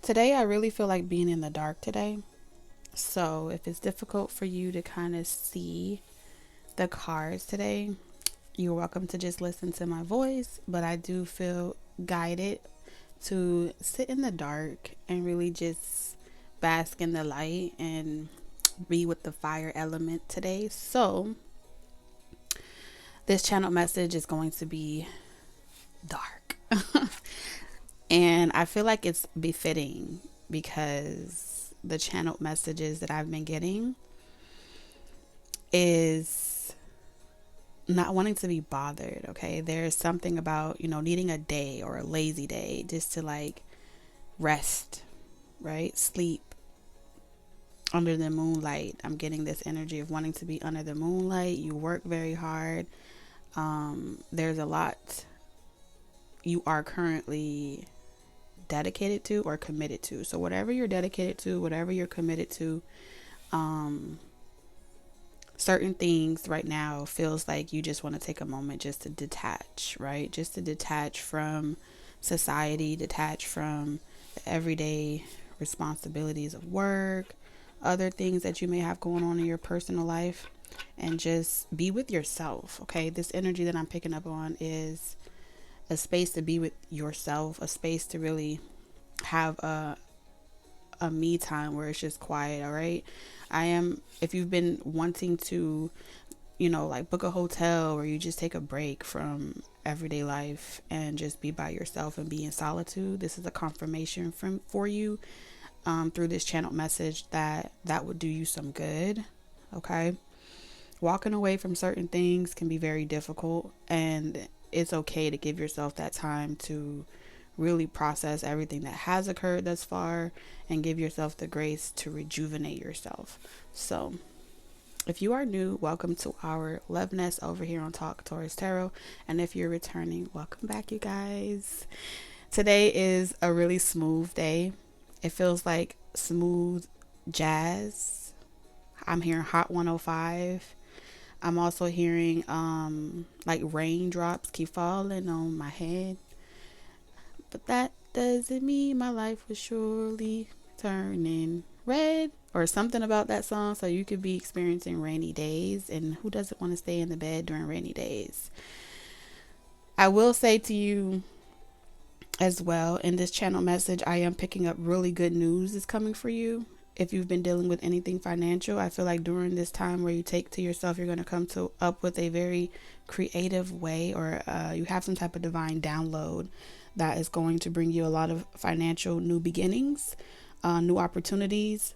Today, I really feel like being in the dark today. So, if it's difficult for you to kind of see the cards today, you're welcome to just listen to my voice. But I do feel guided to sit in the dark and really just bask in the light and be with the fire element today. So, this channel message is going to be dark. And I feel like it's befitting because the channeled messages that I've been getting is not wanting to be bothered. Okay, there's something about needing a day or a lazy day just to like rest, right? Sleep under the moonlight. I'm getting this energy of wanting to be under the moonlight. You work very hard. There's a lot you are currently dedicated to or committed to. So whatever you're dedicated to, whatever you're committed to, certain things right now feels like you just want to take a moment just to detach, right? Just to detach from society, detach from the everyday responsibilities of work, other things that you may have going on in your personal life, and just be with yourself. Okay, this energy that I'm picking up on is a space to be with yourself, a space to really have a me time where it's just quiet. All right, if you've been wanting to like book a hotel or you just take a break from everyday life and just be by yourself and be in solitude, this is a confirmation for you through this channel message that would do you some good. Okay, walking away from certain things can be very difficult, and it's okay to give yourself that time to really process everything that has occurred thus far and give yourself the grace to rejuvenate yourself. So, if you are new, welcome to our Love Nest over here on Talk Taurus Tarot. And if you're returning, welcome back, you guys. Today is a really smooth day. It feels like smooth jazz. I'm hearing Hot 105. I'm also hearing like raindrops keep falling on my head. But that doesn't mean my life was surely turning red, or something about that song. So you could be experiencing rainy days, and who doesn't want to stay in the bed during rainy days? I will say to you as well, in this channel message, I am picking up really good news is coming for you. If you've been dealing with anything financial, I feel like during this time where you take to yourself, you're going to come up with a very creative way, or you have some type of divine download that is going to bring you a lot of financial new beginnings, new opportunities,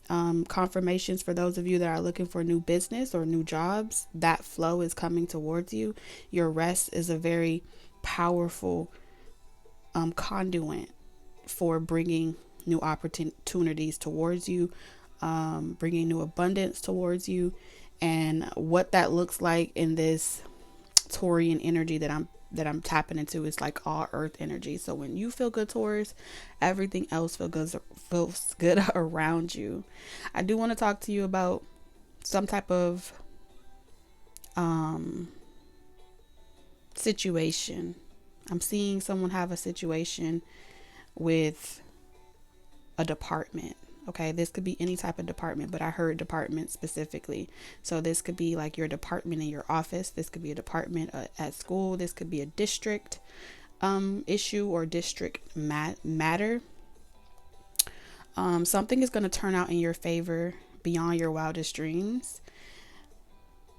confirmations for those of you that are looking for new business or new jobs. That flow is coming towards you. Your rest is a very powerful conduit for bringing new opportunities towards you, bringing new abundance towards you. And what that looks like in this Taurian energy that I'm tapping into is like all earth energy. So when you feel good, Taurus, everything else feels good around you. I do want to talk to you about some type of situation. I'm seeing someone have a situation with a department. Okay, this could be any type of department, but I heard department specifically. So this could be like your department in your office. This could be a department at school. This could be a district issue or district matter. Something is going to turn out in your favor beyond your wildest dreams.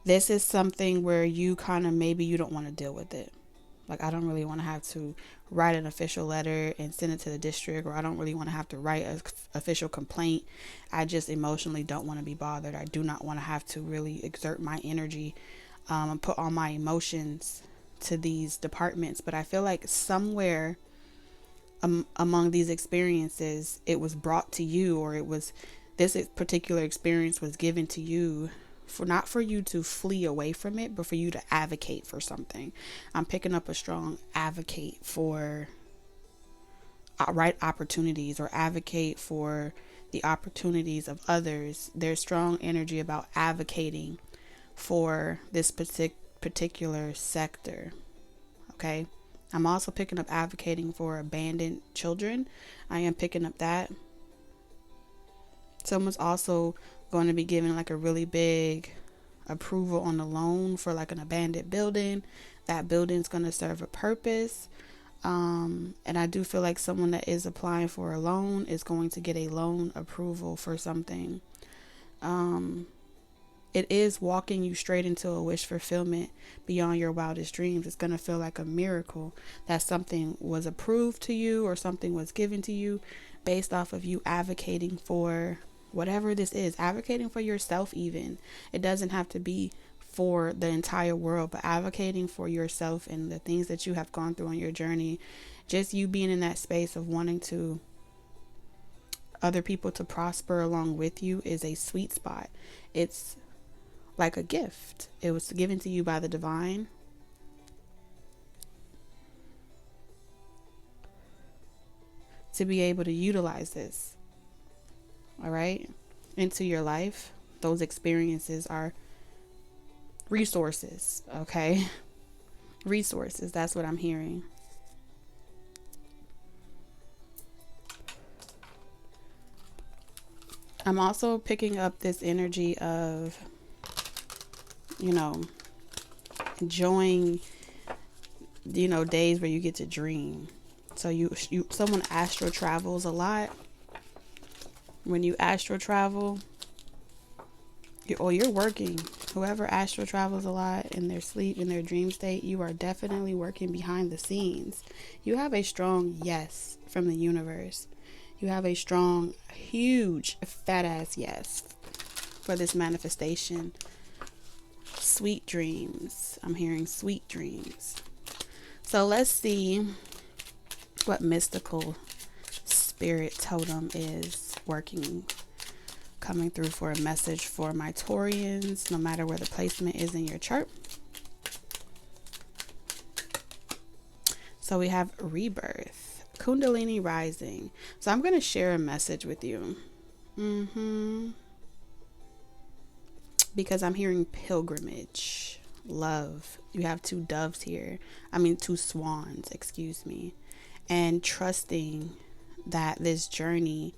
This is something where you kind of maybe you don't want to deal with it. Like, I don't really want to have to write an official letter and send it to the district, or I don't really want to have to write an official complaint. I just emotionally don't want to be bothered. I do not want to have to really exert my energy and put all my emotions to these departments. But I feel like somewhere among these experiences, it was brought to you, or this particular experience was given to you for not for you to flee away from it, but for you to advocate for something. I'm picking up a strong advocate for right opportunities, or advocate for the opportunities of others. There's strong energy about advocating for this particular sector. Okay, I'm also picking up advocating for abandoned children. I am picking up that. Someone's also going to be giving like a really big approval on the loan for like an abandoned building. That building's going to serve a purpose. And I do feel like someone that is applying for a loan is going to get a loan approval for something. It is walking you straight into a wish fulfillment beyond your wildest dreams. It's going to feel like a miracle that something was approved to you or something was given to you based off of you advocating for whatever this is, advocating for yourself even. It doesn't have to be for the entire world, but advocating for yourself and the things that you have gone through on your journey. Just you being in that space of wanting to other people to prosper along with you is a sweet spot. It's like a gift. It was given to you by the divine. To be able to utilize this, all right, into your life. Those experiences are resources, okay? Resources, that's what I'm hearing. I'm also picking up this energy of, enjoying, days where you get to dream. So someone astral travels a lot. When you astral travel, you're working. Whoever astral travels a lot in their sleep, in their dream state, you are definitely working behind the scenes. You have a strong yes from the universe. You have a strong, huge, fat ass yes for this manifestation. Sweet dreams. I'm hearing sweet dreams. So let's see what mystical spirit totem is coming through for a message for my Taurians, no matter where the placement is in your chart. So we have rebirth, Kundalini rising. So I'm going to share a message with you. Because I'm hearing pilgrimage, love. You have two swans, excuse me. And trusting that this journey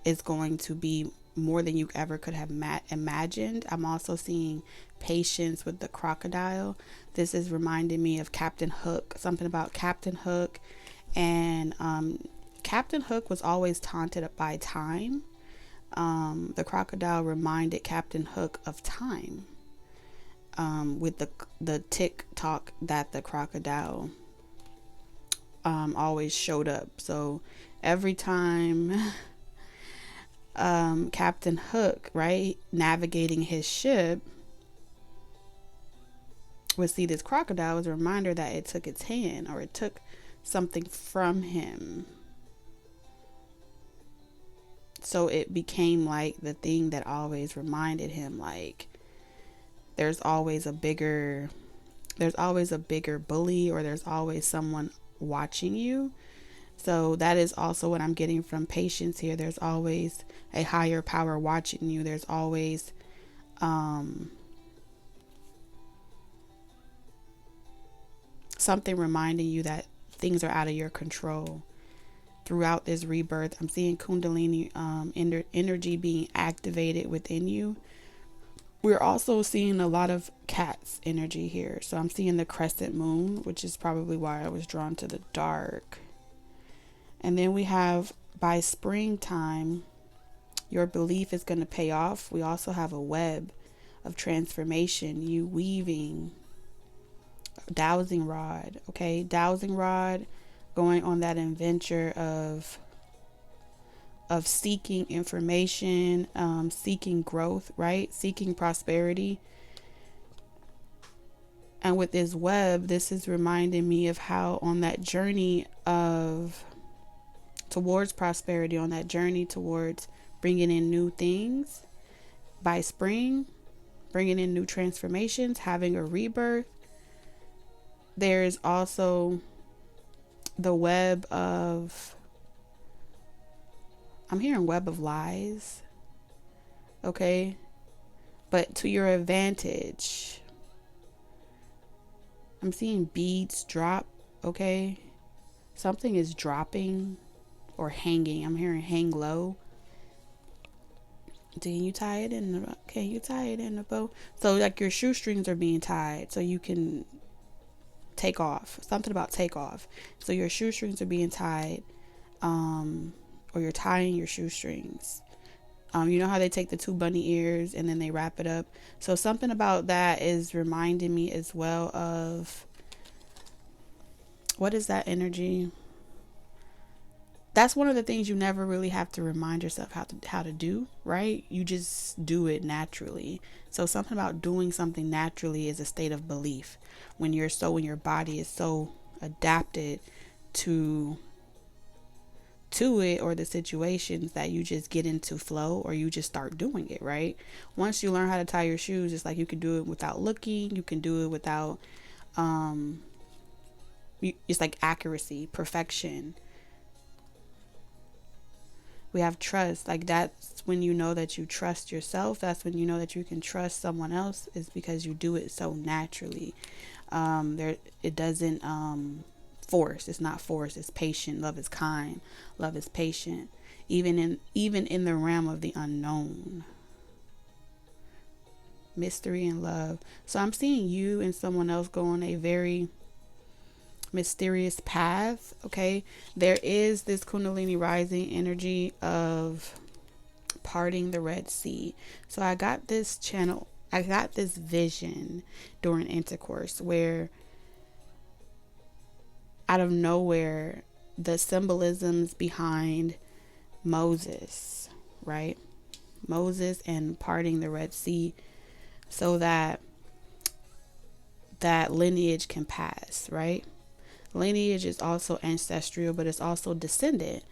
is going to be more than you ever could have imagined. I'm also seeing patience with the crocodile. This is reminding me of Captain Hook, something about Captain Hook. And Captain Hook was always taunted by time. The crocodile reminded Captain Hook of time, with the tick tock that the crocodile always showed up. So every time Captain Hook, right, navigating his ship, would see this crocodile, was a reminder that it took its hand, or it took something from him. So it became like the thing that always reminded him, like, there's always a bigger bully, or there's always someone watching you. So that is also what I'm getting from patience here. There's always a higher power watching you. There's always something reminding you that things are out of your control. Throughout this rebirth, I'm seeing Kundalini energy being activated within you. We're also seeing a lot of cat's energy here. So I'm seeing the crescent moon, which is probably why I was drawn to the dark. And then we have, by springtime, your belief is going to pay off. We also have a web of transformation, you weaving, dowsing rod, okay? Dowsing rod, going on that adventure of seeking information, seeking growth, right? Seeking prosperity. And with this web, this is reminding me of how on that journey towards prosperity, on that journey towards bringing in new things, by spring, bringing in new transformations, having a rebirth, there's also the web of, I'm hearing web of lies, okay? But to your advantage. I'm seeing beads drop okay? Something is dropping or hanging. I'm hearing hang low. Can you tie it in the bow? So like your shoestrings are being tied so you can take off. Something about take off. So your shoestrings are being tied, or you're tying your shoestrings. You know how they take the two bunny ears and then they wrap it up? So something about that is reminding me as well of, what is that energy? That's one of the things you never really have to remind yourself how to do, right? You just do it naturally. So something about doing something naturally is a state of belief. When your body is so adapted to it or the situations that you just get into flow, or you just start doing it, right? Once you learn how to tie your shoes, it's like you can do it without looking, you can do it without it's like accuracy, perfection. We have trust. Like, that's when you know that you trust yourself. That's when you know that you can trust someone else, is because you do it so naturally. It doesn't force. It's not force. It's patient. Love is kind. Love is patient. Even in the realm of the unknown. Mystery and love. So I'm seeing you and someone else go on a very mysterious path. Okay, there is this Kundalini rising energy of parting the Red Sea. So I got this vision during intercourse where out of nowhere, the symbolisms behind Moses, right? Moses and parting the Red Sea so that lineage can pass, right? Lineage is also ancestral, but it's also descendant,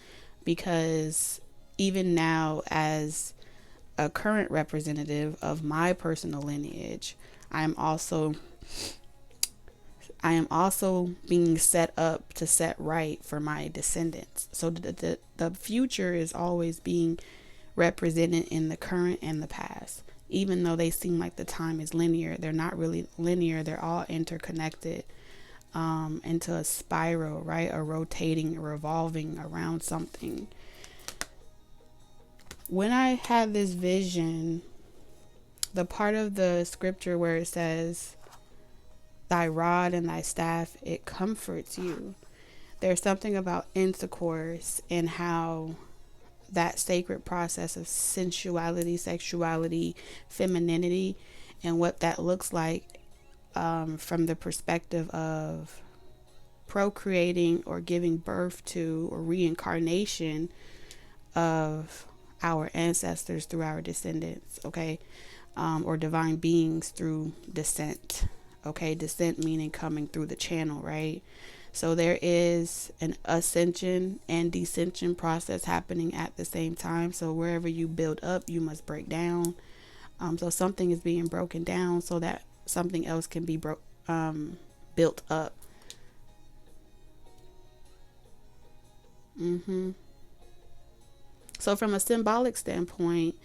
because even now, as a current representative of my personal lineage, I am also being set up to set right for my descendants. So the future is always being represented in the current and the past. Even though they seem like the time is linear, they're not really linear. They're all interconnected into a spiral, right? A rotating, a revolving around something. When I had this vision, the part of the scripture where it says, thy rod and thy staff, it comforts you. There's something about intercourse and how that sacred process of sensuality, sexuality, femininity, and what that looks like from the perspective of procreating or giving birth to, or reincarnation of our ancestors through our descendants, okay? Or divine beings through descent, okay? Descent meaning coming through the channel, right? So there is an ascension and descension process happening at the same time. So wherever you build up, you must break down. So something is being broken down so that something else can be built up. So from a symbolic standpoint,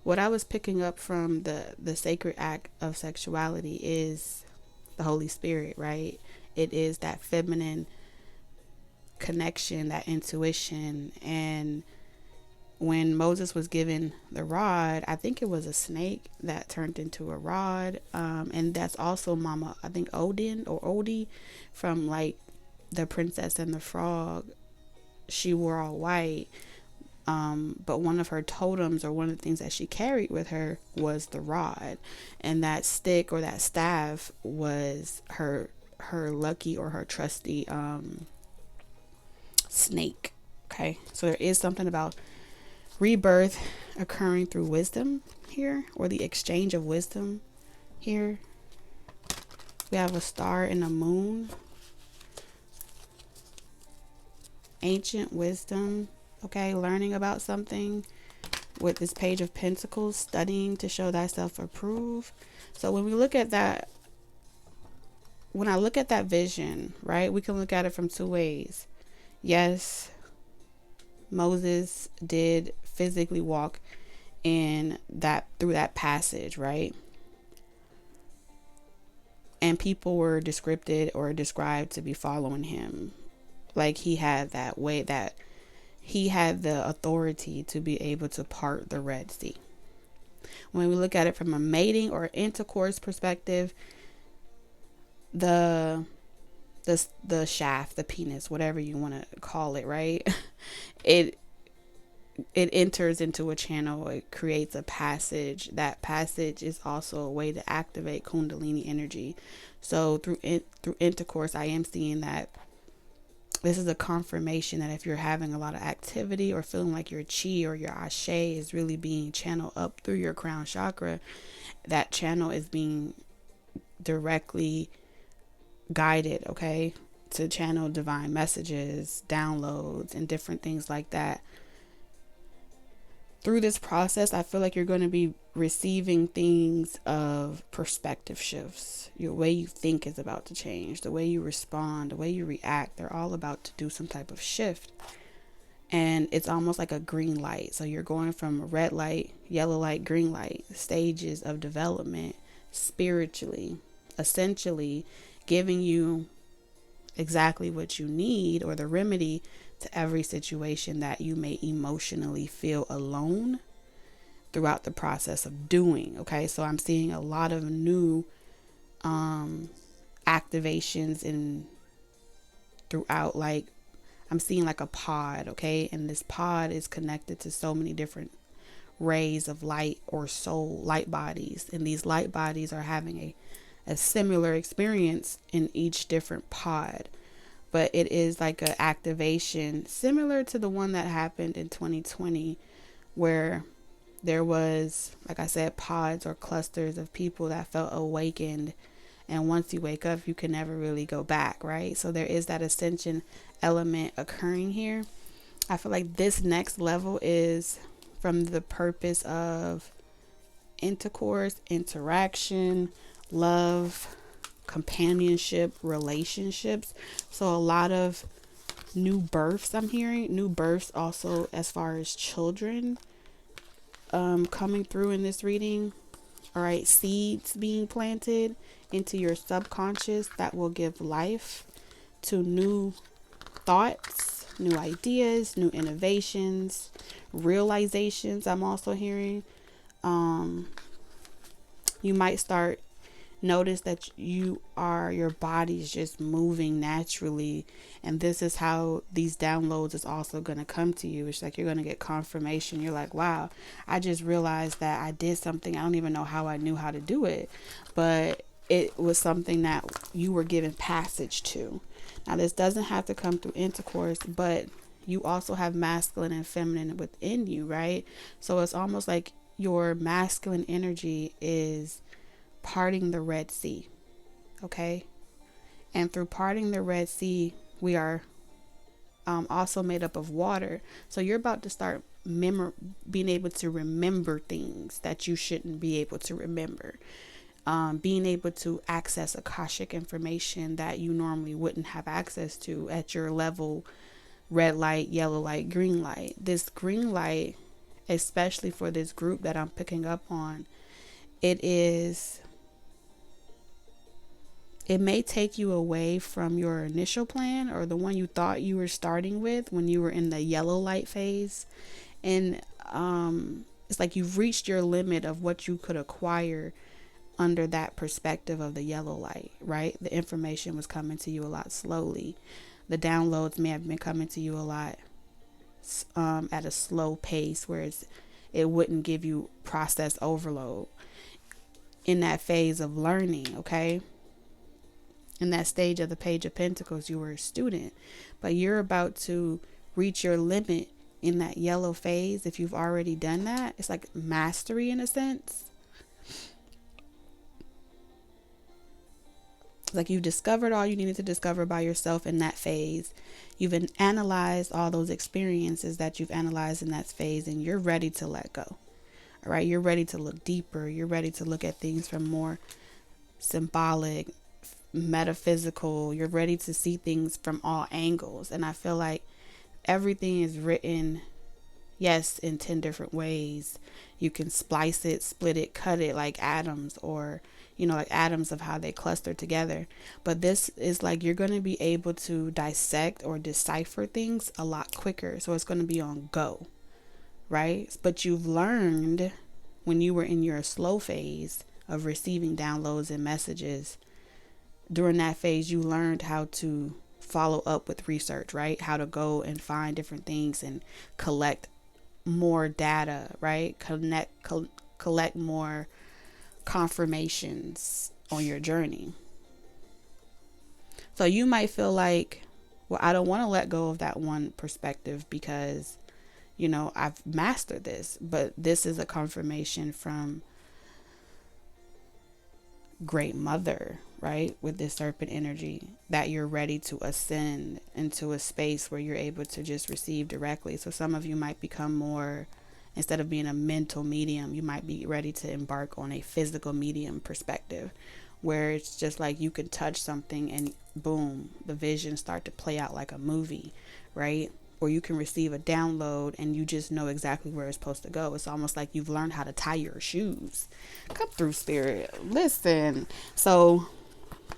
what I was picking up from the sacred act of sexuality is the Holy Spirit, right? It is that feminine connection, that intuition. And when Moses was given the rod, I think it was a snake that turned into a rod. And that's also Mama, I think Odin or Odie from like the Princess and the Frog. She wore all white. But one of her totems, or one of the things that she carried with her, was the rod. And that stick or that staff was her lucky or her trusty snake. Okay, so there is something about rebirth occurring through wisdom here, or the exchange of wisdom here. We have a star and a moon. Ancient wisdom, okay, learning about something with this Page of Pentacles, studying to show thyself approved. So when we look at that, when I look at that vision, right, we can look at it from two ways. Yes, Moses did physically walk in that, through that passage, right? and people were descripted or described to be following him. Like he had that way, that he had the authority to be able to part the Red Sea. When we look at it from a mating or intercourse perspective, the shaft, the penis, whatever you want to call it, right? It enters into a channel. It creates a passage. That passage is also a way to activate Kundalini energy. So through intercourse, I am seeing that this is a confirmation that if you're having a lot of activity or feeling like your chi or your ashe is really being channeled up through your crown chakra, that channel is being directly guided, okay, to channel divine messages, downloads, and different things like that. Through this process, I feel like you're going to be receiving things of perspective shifts. Your way you think is about to change. The way you respond, the way you react, they're all about to do some type of shift. And it's almost like a green light. So you're going from red light, yellow light, green light, stages of development spiritually, essentially giving you exactly what you need, or the remedy to every situation that you may emotionally feel alone throughout the process of doing. Okay, so I'm seeing a lot of new activations in throughout, like I'm seeing like a pod, okay, and this pod is connected to so many different rays of light or soul light bodies, and these light bodies are having a similar experience in each different pod. But it is like an activation similar to the one that happened in 2020, where there was, like I said, pods or clusters of people that felt awakened. And once you wake up, you can never really go back, right? So there is that ascension element occurring here. I feel like this next level is from the purpose of intercourse, interaction, love, companionship, relationships. So a lot of new births, I'm hearing new births also as far as children coming through in this reading. All right, seeds being planted into your subconscious that will give life to new thoughts, new ideas, new innovations, realizations. I'm also hearing you might start notice that your body's just moving naturally, and this is how these downloads is also going to come to you. It's like you're going to get confirmation. You're like, wow, I just realized that I did something. I don't even know how I knew how to do it, but it was something that you were given passage to. Now this doesn't have to come through intercourse, but you also have masculine and feminine within you, right? So it's almost like your masculine energy is parting the Red Sea, okay? And through parting the Red Sea, we are also made up of water. So you're about to start being able to remember things that you shouldn't be able to remember. Being able to access Akashic information that you normally wouldn't have access to at your level, red light, yellow light, green light. This green light, especially for this group that I'm picking up on, it may take you away from your initial plan or the one you thought you were starting with when you were in the yellow light phase. And it's like you've reached your limit of what you could acquire under that perspective of the yellow light, right? The information was coming to you a lot slowly. The downloads may have been coming to you a lot at a slow pace, where it wouldn't give you process overload in that phase of learning, okay? In that stage of the Page of Pentacles, you were a student, but you're about to reach your limit in that yellow phase. If you've already done that, it's like mastery in a sense. It's like you've discovered all you needed to discover by yourself in that phase. You've analyzed all those experiences that you've analyzed in that phase, and you're ready to let go. All right, you're ready to look deeper. You're ready to look at things from more symbolic, metaphysical. You're ready to see things from all angles. And I feel like everything is written Yes, in 10 different ways. You can splice it, split it, cut it like atoms, or, like atoms of how they cluster together. But this is like you're going to be able to dissect or decipher things a lot quicker. So it's going to be on go, right? But you've learned when you were in your slow phase of receiving downloads and messages, during that phase, you learned how to follow up with research, right? How to go and find different things and collect more data, right? Collect more confirmations on your journey. So you might feel like, well, I don't want to let go of that one perspective because, I've mastered this. But this is a confirmation from Great Mother, right? With this serpent energy, that you're ready to ascend into a space where you're able to just receive directly. So some of you might become more, instead of being a mental medium, you might be ready to embark on a physical medium perspective, where it's just like you can touch something and boom, the visions start to play out like a movie, right? Or you can receive a download and you just know exactly where it's supposed to go. It's almost like you've learned how to tie your shoes. Come through, Spirit. Listen. So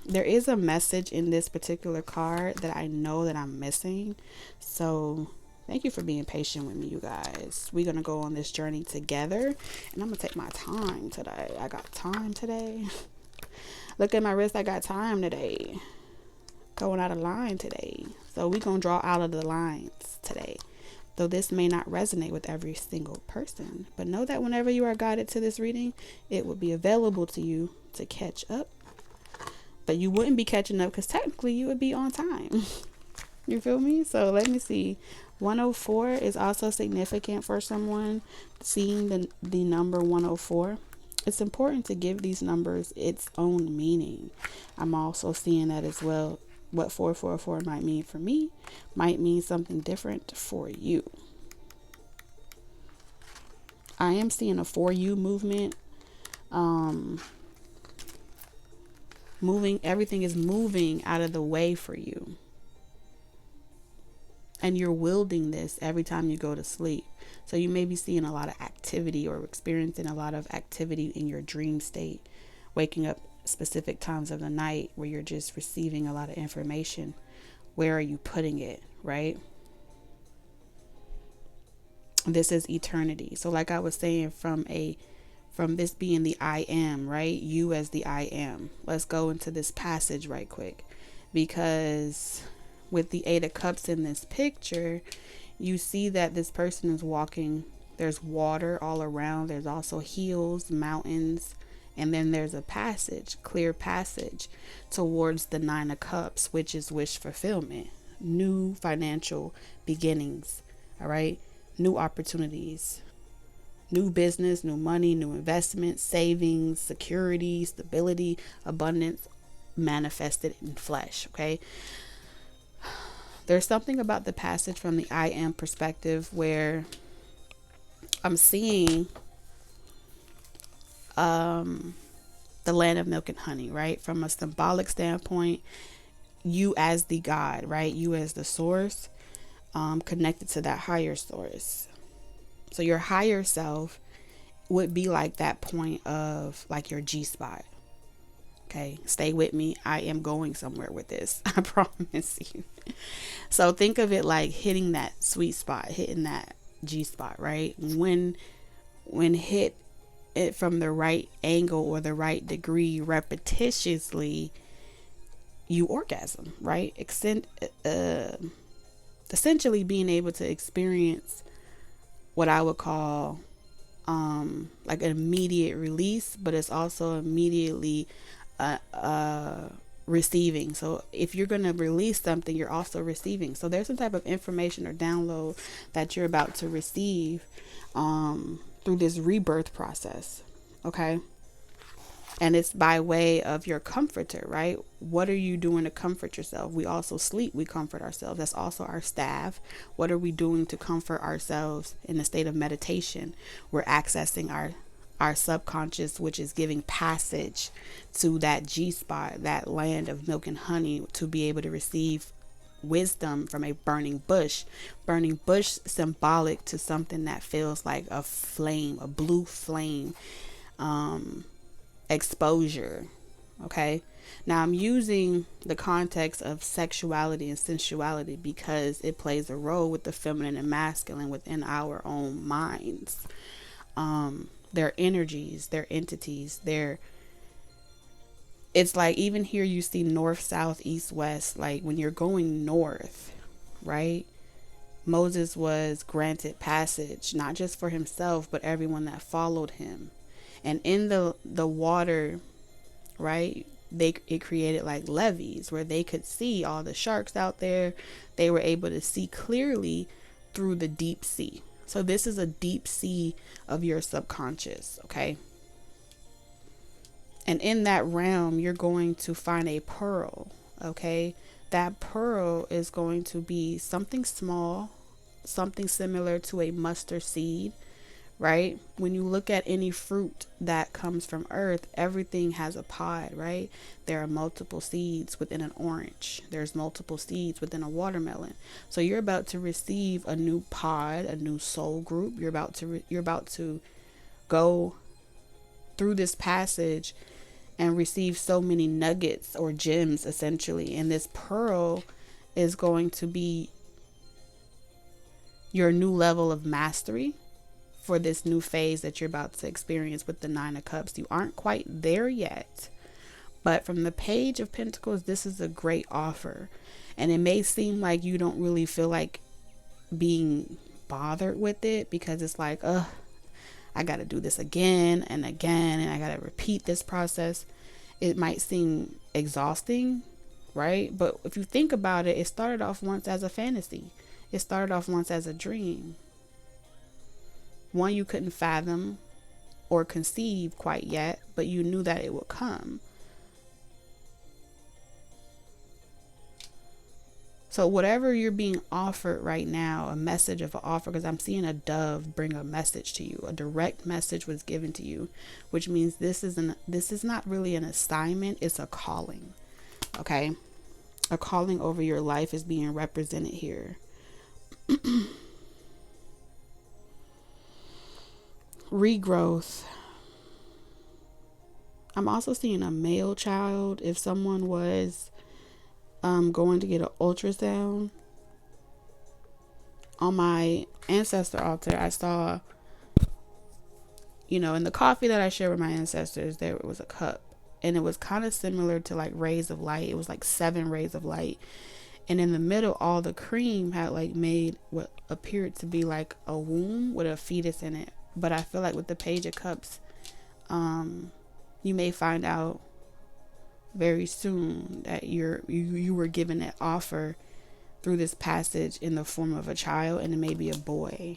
there is a message in this particular card that I know that I'm missing. So thank you for being patient with me, you guys. We're going to go on this journey together. And I'm going to take my time today. I got time today. Look at my wrist. I got time today. Going out of line today. So we're going to draw out of the lines today. Though this may not resonate with every single person. But know that whenever you are guided to this reading, it will be available to you to catch up. But you wouldn't be catching up because technically you would be on time. You feel me? So let me see. 104 is also significant for someone seeing the number 104. It's important to give these numbers its own meaning. I'm also seeing that as well. What 444 might mean for me might mean something different for you. I am seeing a for you movement. Everything is moving out of the way for you. And you're wielding this every time you go to sleep. So you may be seeing a lot of activity or experiencing a lot of activity in your dream state, waking up specific times of the night where you're just receiving a lot of information. Where are you putting it, right? This is eternity. So like I was saying, from this being the I am, right? You as the I am. Let's go into this passage right quick, because with the 8 of Cups in this picture, you see that this person is walking. There's water all around. There's also hills, mountains, and then there's a passage, clear passage towards the 9 of Cups, which is wish fulfillment, new financial beginnings, all right? New opportunities, new business, new money, new investments, savings, security, stability, abundance manifested in flesh, okay? There's something about the passage from the I am perspective where I'm seeing the land of milk and honey, right? From a symbolic standpoint, you as the God, right? You as the source, connected to that higher source. So your higher self would be like that point of like your G spot. Okay, stay with me. I am going somewhere with this. I promise you. So think of it like hitting that sweet spot, hitting that G spot, right? When hit it from the right angle or the right degree repetitiously, you orgasm, right? Essentially being able to experience what I would call like an immediate release, but it's also immediately receiving. So if you're going to release something, you're also receiving. So there's some type of information or download that you're about to receive through this rebirth process. Okay. And it's by way of your comforter, right? What are you doing to comfort yourself? We also sleep, we comfort ourselves. That's also our staff. What are we doing to comfort ourselves in a state of meditation? We're accessing our subconscious, which is giving passage to that G spot, that land of milk and honey, to be able to receive wisdom from a burning bush. Burning bush symbolic to something that feels like a flame, a blue flame, exposure. Okay. Now I'm using the context of sexuality and sensuality because it plays a role with the feminine and masculine within our own minds. Their energies, their entities, it's like even here you see north, south, east, west. Like when you're going north, right? Moses was granted passage, not just for himself, but everyone that followed him. And in the water, right, it created like levees where they could see all the sharks out there. They were able to see clearly through the deep sea. So this is a deep sea of your subconscious, okay? And in that realm, you're going to find a pearl, okay? That pearl is going to be something small, something similar to a mustard seed, right? When you look at any fruit that comes from earth, everything has a pod, right? There are multiple seeds within an orange. There's multiple seeds within a watermelon. So you're about to receive a new pod, a new soul group. You're about to go through this passage and receive so many nuggets or gems, essentially. And this pearl is going to be your new level of mastery for this new phase that you're about to experience with the Nine of Cups. You aren't quite there yet, but from the Page of Pentacles, this is a great offer. And it may seem like you don't really feel like being bothered with it because it's like, I got to do this again and again, and I got to repeat this process. It might seem exhausting, right? But if you think about it, it started off once as a fantasy. It started off once as a dream. One you couldn't fathom or conceive quite yet, but you knew that it would come. So whatever you're being offered right now, a message of an offer, because I'm seeing a dove bring a message to you, a direct message was given to you, which means this is not really an assignment, it's a calling. Okay? A calling over your life is being represented here. Regrowth. I'm also seeing a male child. If someone was going to get an ultrasound, on my ancestor altar, I saw, in the coffee that I shared with my ancestors, there was a cup, and it was kind of similar to like rays of light. It was like 7 rays of light, and in the middle, all the cream had like made what appeared to be like a womb with a fetus in it. But I feel like with the Page of Cups, you may find out very soon that you were given that offer through this passage in the form of a child, and it may be a boy.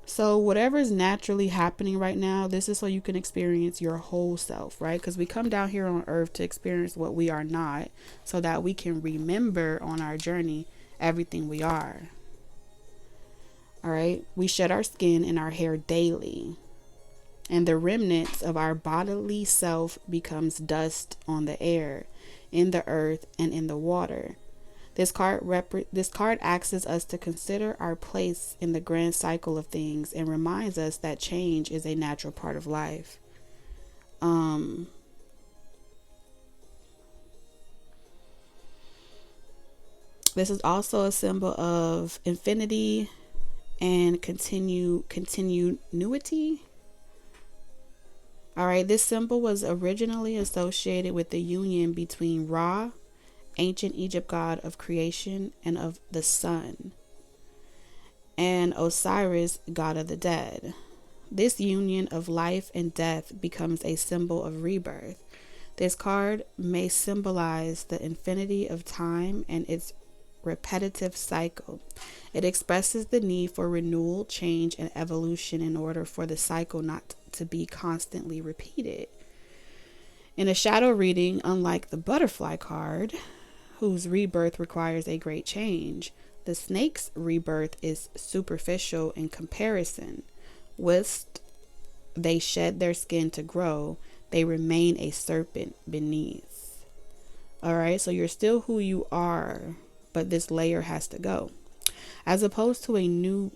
So whatever is naturally happening right now, this is so you can experience your whole self, right? Because we come down here on earth to experience what we are not, so that we can remember on our journey everything we are. All right. We shed our skin and our hair daily, and the remnants of our bodily self becomes dust on the air, in the earth, and in the water. This card asks us to consider our place in the grand cycle of things and reminds us that change is a natural part of life. This is also a symbol of infinity and continuity. All right, this symbol was originally associated with the union between Ra, ancient Egypt god of creation and of the sun, and Osiris, god of the dead. This union of life and death becomes a symbol of rebirth. This card may symbolize the infinity of time and its repetitive cycle. It expresses the need for renewal, change, and evolution in order for the cycle not to be constantly repeated. In a shadow reading, unlike the butterfly card, whose rebirth requires a great change, the snake's rebirth is superficial in comparison, whilst they shed their skin to grow, they remain a serpent beneath. All right, so you're still who you are, but this layer has to go. As opposed to a new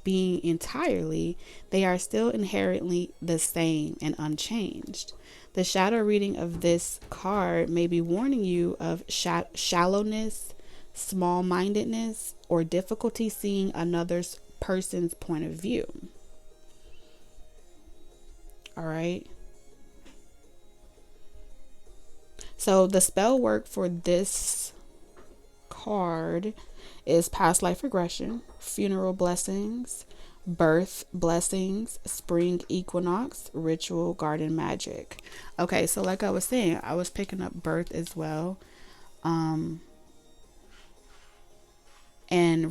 being entirely, they are still inherently the same and unchanged. The shadow reading of this card may be warning you of shallowness, small-mindedness, or difficulty seeing another person's point of view. All right. So the spell work for this card is past life regression, funeral blessings, birth blessings, spring equinox, ritual, garden magic. Okay, so like I was saying, I was picking up birth as well. And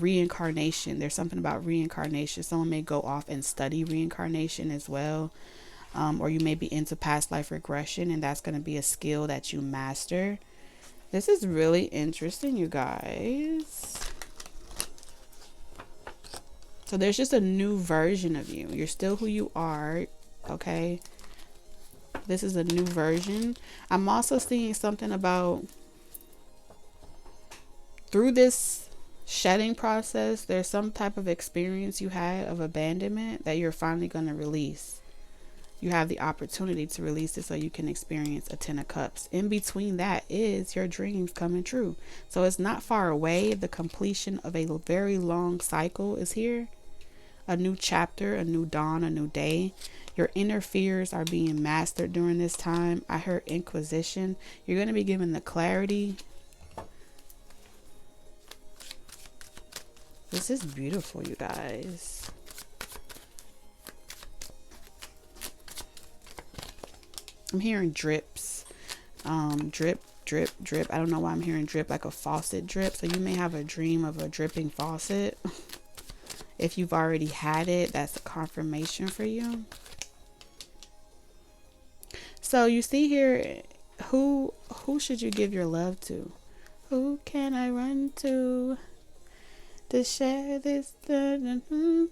reincarnation. There's something about reincarnation. Someone may go off and study reincarnation as well. Or you may be into past life regression, and that's going to be a skill that you master. This is really interesting, you guys. So there's just a new version of you. You're still who you are, okay? This is a new version. I'm also seeing something about through this shedding process, there's some type of experience you had of abandonment that you're finally going to release. You have the opportunity to release it so you can experience a 10 of cups. In between that is your dreams coming true. So it's not far away. The completion of a very long cycle is here. A new chapter, a new dawn, a new day. Your inner fears are being mastered during this time. I heard inquisition. You're going to be given the clarity. This is beautiful, you guys. I'm hearing drips. Drip, drip, drip. I don't know why I'm hearing drip, like a faucet drip. So you may have a dream of a dripping faucet. If you've already had it, that's a confirmation for you. So you see here, who should you give your love to? Who can I run to share this? Who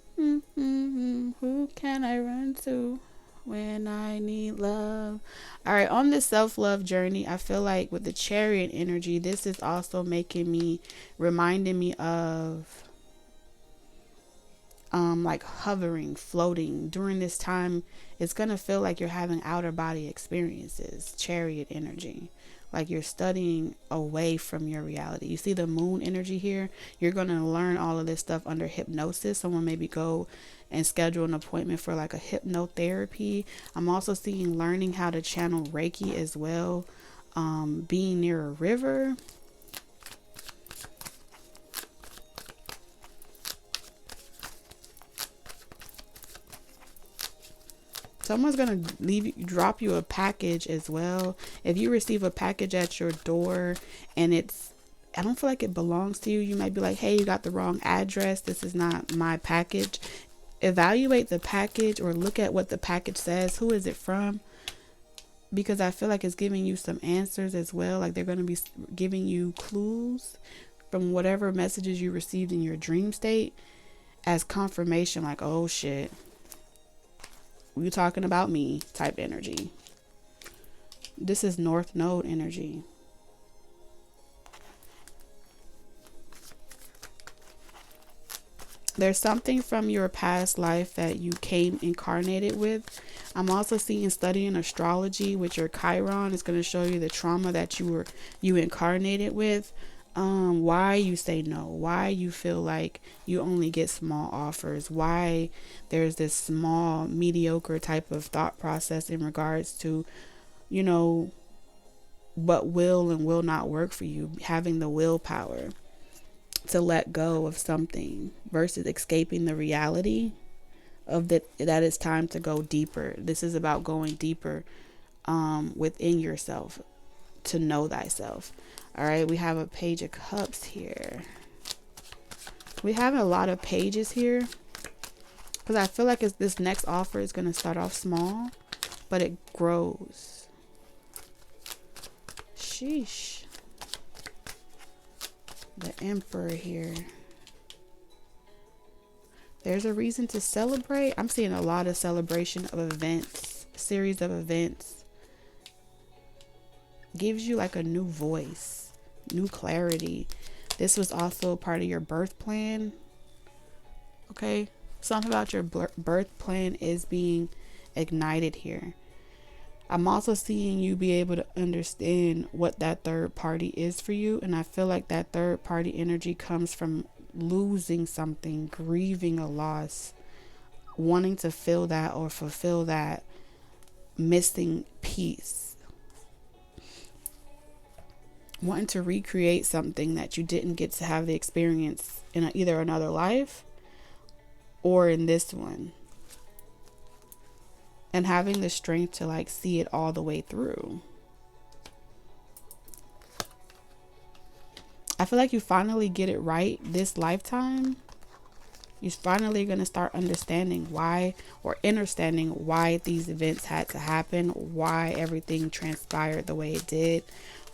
can I run to when I need love? All right, on this self-love journey, I feel like with the Chariot energy, this is also reminding me of like hovering, floating. During this time, it's gonna feel like you're having outer body experiences. Chariot energy, like you're studying away from your reality. You see the moon energy here. You're gonna learn all of this stuff under hypnosis. Someone maybe go and schedule an appointment for like a hypnotherapy. I'm also seeing learning how to channel Reiki as well. Being near a river. Someone's going to drop you a package as well. If you receive a package at your door and I don't feel like it belongs to you. You might be like, hey, you got the wrong address. This is not my package. Evaluate the package or look at what the package says. Who is it from? Because I feel like it's giving you some answers as well. Like they're going to be giving you clues from whatever messages you received in your dream state as confirmation. Like, oh shit, you talking about me type energy. This is North Node energy. There's something from your past life that you came incarnated with. I'm also seeing studying astrology with your Chiron. It's going to show you the trauma that you incarnated with. Why you say no, why you feel like you only get small offers, why there's this small, mediocre type of thought process in regards to, you know, what will and will not work for you, having the willpower to let go of something versus escaping the reality of that it's time to go deeper. This is about going deeper within yourself to know thyself. All right, we have a Page of Cups here. We have a lot of pages here because I feel like this next offer is going to start off small, but it grows. Sheesh. The Emperor here. There's a reason to celebrate. I'm seeing a lot of celebration of events, series of events. Gives you like a new voice, new clarity. This was also a part of your birth plan. Okay? Something about your birth plan is being ignited here. I'm also seeing you be able to understand what that third party is for you. And I feel like that third party energy comes from losing something, grieving a loss, wanting to feel that or fulfill that missing piece, wanting to recreate something that you didn't get to have the experience in either another life or in this one. And having the strength to like see it all the way through. I feel like you finally get it right this lifetime. You're finally going to start understanding why, or understanding why these events had to happen, why everything transpired the way it did,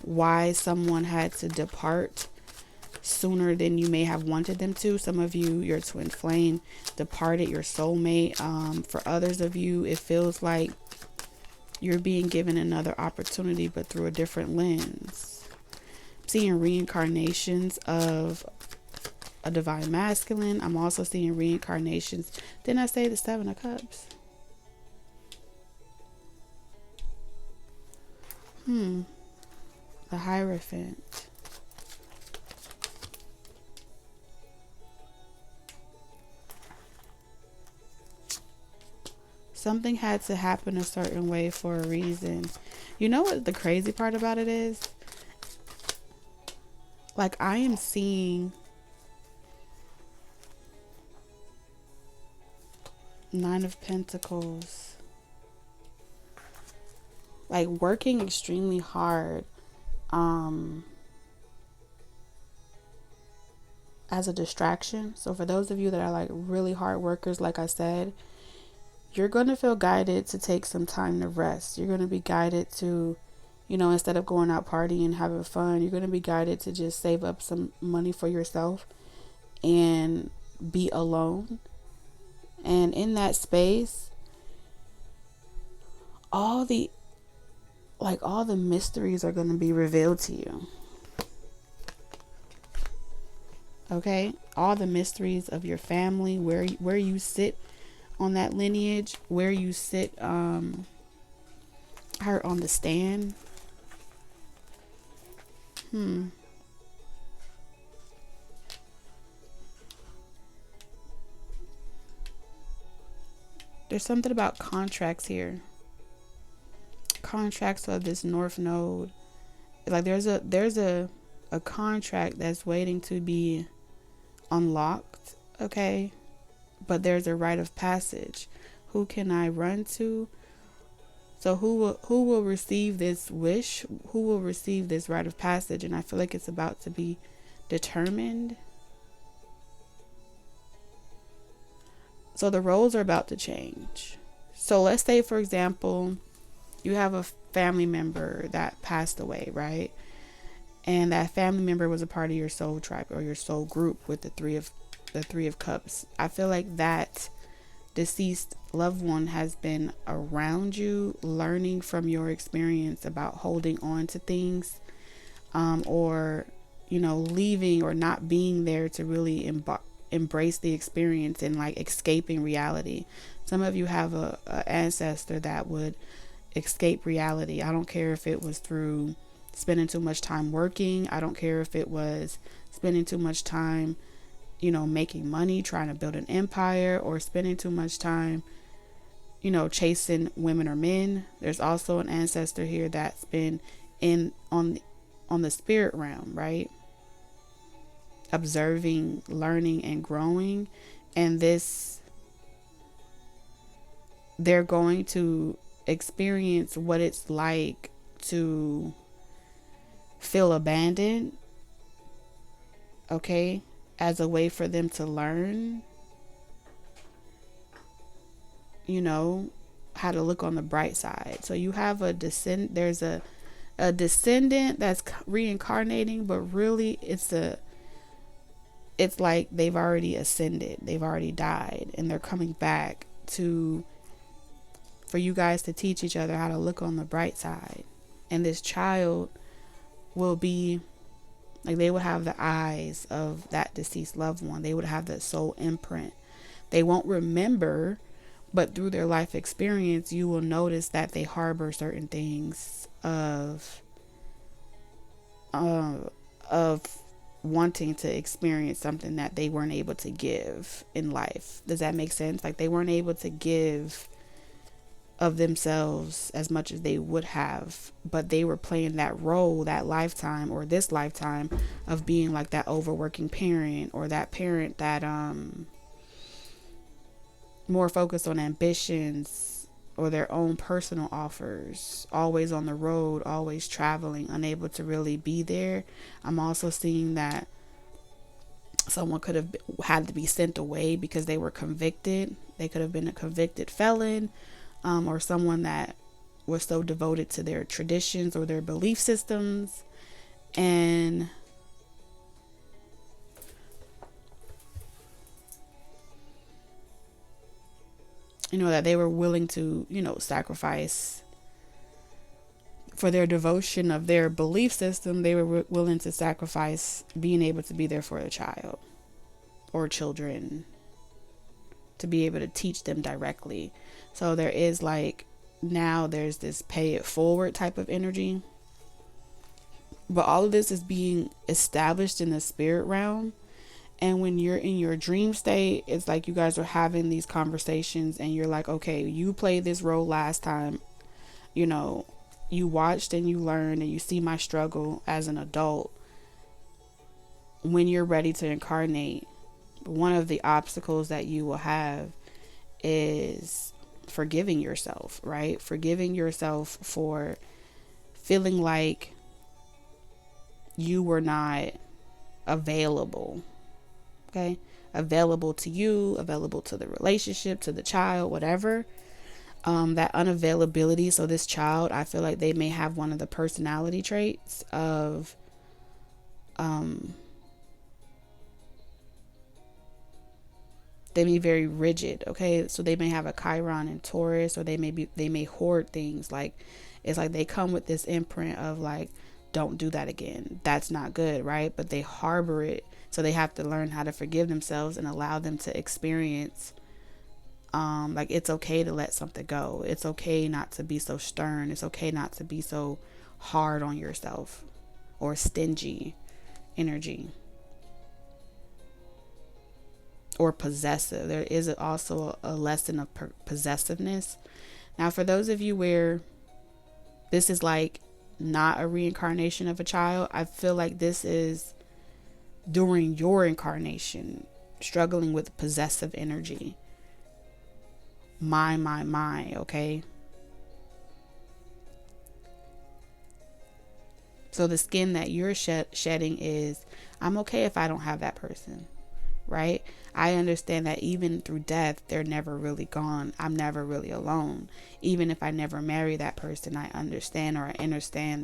why someone had to depart sooner than you may have wanted them to. Some of you, your twin flame departed, your soulmate. For others of you, it feels like you're being given another opportunity, but through a different lens. I'm seeing reincarnations of a divine masculine. I'm also seeing reincarnations. Didn't I say the 7 of Cups? The Hierophant. Something had to happen a certain way for a reason. You know what the crazy part about it is? Like, I am seeing 9 of Pentacles. Like, working extremely hard as a distraction. So for those of you that are like really hard workers, like I said, you're going to feel guided to take some time to rest. You're going to be guided to, you know, instead of going out partying and having fun, you're going to be guided to just save up some money for yourself and be alone. And in that space, all the mysteries are going to be revealed to you. Okay? All the mysteries of your family, where you sit on that lineage, where you sit her on the stand. There's something about contracts here. Contracts of this North Node. Like there's a contract that's waiting to be unlocked, okay? But there's a rite of passage. Who can I run to? So who will receive this wish? Who will receive this rite of passage? And I feel like it's about to be determined. So the roles are about to change. So let's say, for example, you have a family member that passed away, right? And that family member was a part of your soul tribe or your soul group with the three of cups. I feel like that deceased loved one has been around you, learning from your experience about holding on to things, or, you know, leaving or not being there to really embrace the experience and like escaping reality. Some of you have a ancestor that would escape reality. I don't care if it was through spending too much time working. I don't care if it was spending too much time, you know, making money, trying to build an empire, or spending too much time, you know, chasing women or men. There's also an ancestor here that's been on the spirit realm, right? Observing, learning, and growing. And they're going to experience what it's like to feel abandoned, okay, as a way for them to learn, you know, how to look on the bright side. So you have there's a descendant that's reincarnating, but really it's it's like they've already ascended, they've already died, and they're coming back for you guys to teach each other how to look on the bright side. And this child will be like, they would have the eyes of that deceased loved one. They would have that soul imprint. They won't remember, but through their life experience, you will notice that they harbor certain things of wanting to experience something that they weren't able to give in life. Does that make sense? Like, they weren't able to give of themselves as much as they would have, but they were playing that role, that lifetime or this lifetime, of being like that overworking parent, or that parent that more focused on ambitions or their own personal offers, always on the road, always traveling, unable to really be there. I'm also seeing that someone could have had to be sent away because they were convicted. They could have been a convicted felon, or someone that was so devoted to their traditions or their belief systems, and that they were willing to, sacrifice for their devotion of their belief system. They were willing to sacrifice being able to be there for a child or children, to be able to teach them directly. So there is now there's this pay it forward type of energy. But all of this is being established in the spirit realm. And when you're in your dream state, it's like you guys are having these conversations and you're like, okay, you played this role last time. You watched and you learned and you see my struggle as an adult. When you're ready to incarnate, one of the obstacles that you will have is forgiving yourself, right? Forgiving yourself for feeling like you were not available. Okay? Available to you, available to the relationship, to the child, whatever. That unavailability. So this child, I feel like they may have one of the personality traits of they may be very rigid. Okay, so they may have a Chiron in Taurus, or they may hoard things. Like, it's like they come with this imprint of like, don't do that again. That's not good, right? But they harbor it. So they have to learn how to forgive themselves and allow them to experience like, it's okay to let something go. It's okay not to be so stern. It's okay not to be so hard on yourself or stingy energy or possessive. There is also a lesson of possessiveness. Now, for those of you where this is like not a reincarnation of a child, I feel like this is during your incarnation, struggling with possessive energy. My, okay? So the skin that you're shedding is, I'm okay if I don't have that person, right? I understand that even through death, they're never really gone. I'm never really alone. Even if I never marry that person, I understand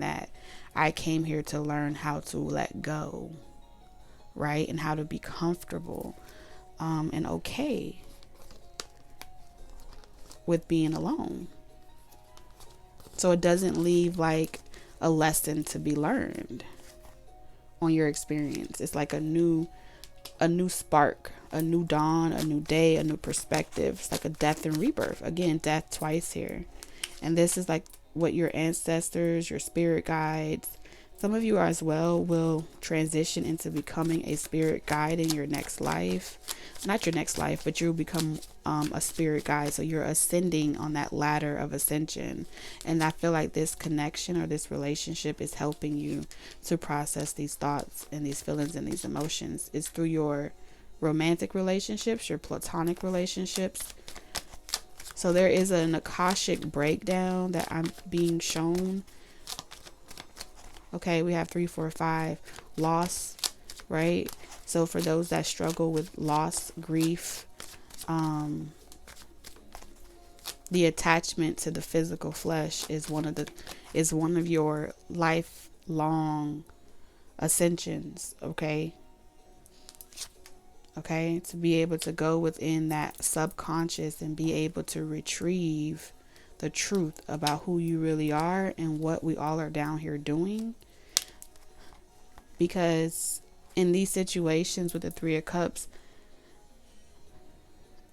that I came here to learn how to let go, right? And how to be comfortable and okay with being alone. So it doesn't leave like a lesson to be learned on your experience. It's like a new spark, a new dawn, a new day, a new perspective. It's like a death and rebirth. Again, death twice here. And this is like what your ancestors, your spirit guides, some of you as well will transition into becoming a spirit guide in your next life. Not your next life, but you'll become a spirit guide. So you're ascending on that ladder of ascension. And I feel like this connection or this relationship is helping you to process these thoughts and these feelings and these emotions. It's through your romantic relationships, your platonic relationships. So there is an Akashic breakdown that I'm being shown. Okay, we have 3, 4, 5. Loss, right? So for those that struggle with loss, grief, the attachment to the physical flesh is one of your lifelong ascensions, okay? Okay, to be able to go within that subconscious and be able to retrieve the truth about who you really are and what we all are down here doing. Because in these situations with the Three of Cups,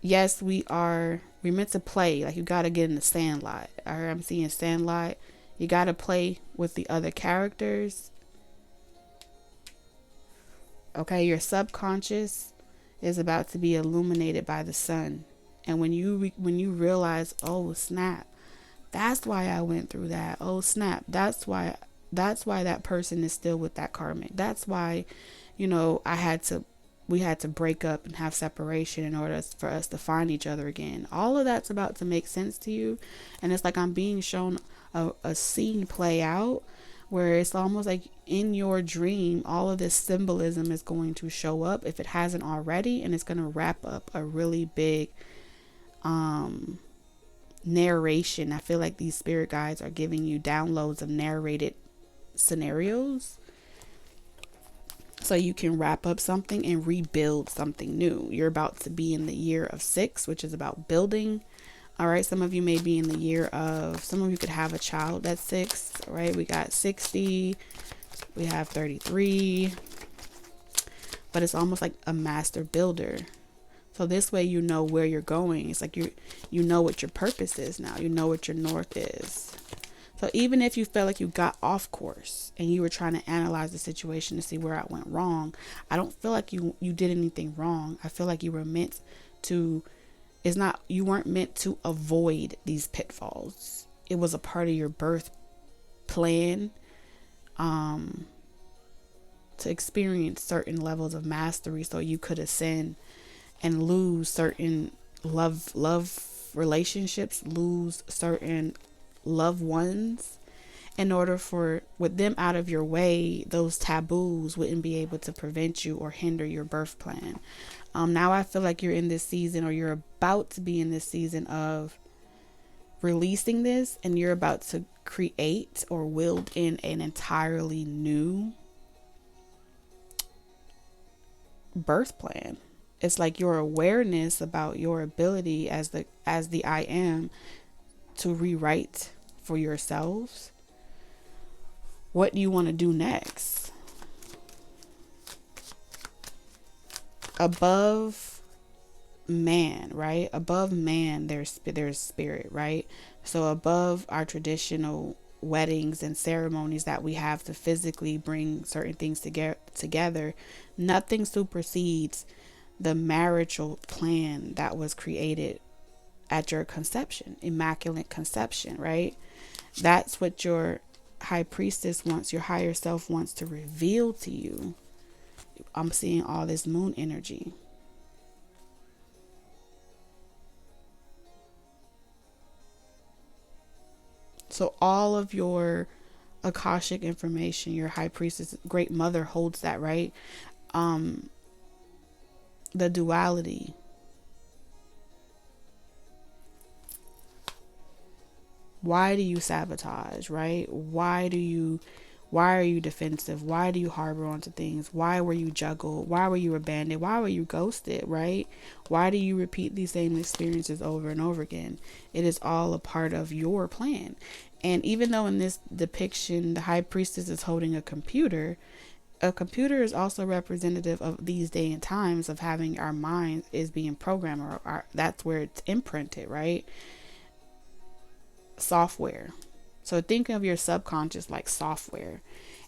yes, we're meant to play. Like, you got to get in the sandlot. I'm seeing sandlot. You got to play with the other characters. Okay, your subconscious is about to be illuminated by the sun. And when you realize, oh snap, that's why I went through that. Oh snap, that's why that person is still with that karmic. That's why, we had to break up and have separation in order for us to find each other again. All of that's about to make sense to you. And it's like I'm being shown a scene play out where it's almost like in your dream, all of this symbolism is going to show up if it hasn't already. And it's going to wrap up a really big narration. I feel like these spirit guides are giving you downloads of narrated scenarios, so you can wrap up something and rebuild something new. You're about to be in the year of 6, which is about building. All right. Some of you may be in the year of, some of you could have a child that's 6. All right. We got 60. We have 33. But it's almost like a master builder. So this way, you know where you're going. It's like you know what your purpose is now. You know what your north is. So even if you felt like you got off course and you were trying to analyze the situation to see where I went wrong, I don't feel like you did anything wrong. I feel like you were meant to, you weren't meant to avoid these pitfalls. It was a part of your birth plan, to experience certain levels of mastery so you could ascend and lose certain love relationships, lose certain loved ones, in order for, with them out of your way, those taboos wouldn't be able to prevent you or hinder your birth plan. Now I feel like you're in this season, or you're about to be in this season of releasing this, and you're about to create or wield in an entirely new birth plan. It's like your awareness about your ability as the I am to rewrite for yourselves what you want to do next. Above man, right? Above man, there's spirit, right? So above our traditional weddings and ceremonies that we have to physically bring certain things together, nothing supersedes the marital plan that was created at your conception, immaculate conception, right? That's what your high priestess wants, your higher self wants to reveal to you. I'm seeing all this moon energy. So all of your Akashic information, your high priestess, great mother holds that, right? The duality. Why do you sabotage, right? Why are you defensive? Why do you harbor onto things? Why were you juggled? Why were you abandoned? Why were you ghosted, right? Why do you repeat these same experiences over and over again? It is all a part of your plan. And even though in this depiction, the high priestess is holding a computer is also representative of these day and times of having our minds is being programmed, or that's where it's imprinted, right? Software. So think of your subconscious like software,